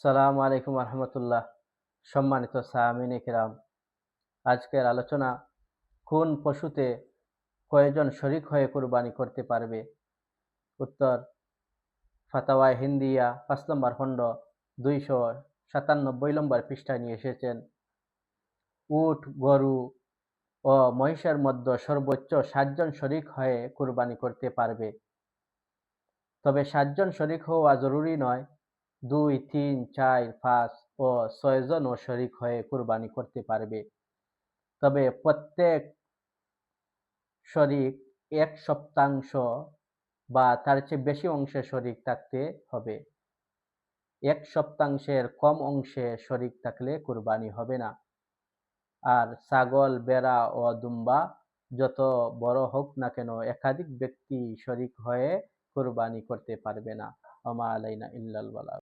সালামু আলাইকুম রহমতুল্লাহ। সম্মানিত সামিন কিরাম, আজকের আলোচনা কোন পশুতে কয়জন শরিক হয়ে কুরবানি করতে পারবে। উত্তর, ফাতাওয়ায়ে হিন্দিয়া ৫ নম্বর খণ্ড ২৯৭ নম্বর পৃষ্ঠায় নিয়ে এসেছেন। উট, গরু ও মহিষের মধ্যে সর্বোচ্চ ৭ জন শরিক হয়ে কুরবানি করতে পারবে। তবে ৭ জন শরিক হওয়া জরুরি নয়, ২, ৩, ৪, ৫ ও ৬ জনও শরিক হয়ে কুরবানি করতে পারবে। তবে প্রত্যেক শরিক ১/সপ্তাংশ বা তার চেয়ে বেশি অংশে শরিক থাকতে হবে। ১/সপ্তাংশের কম অংশে শরিক থাকলে কুরবানি হবে না। আর ছাগল, ভেড়া ও দুম্বা যত বড় হোক না কেন একাধিক ব্যক্তি শরিক হয়ে কুরবানি করতে পারবে না। ওয়া মা আলাইনা ইল্লাল বালাগ।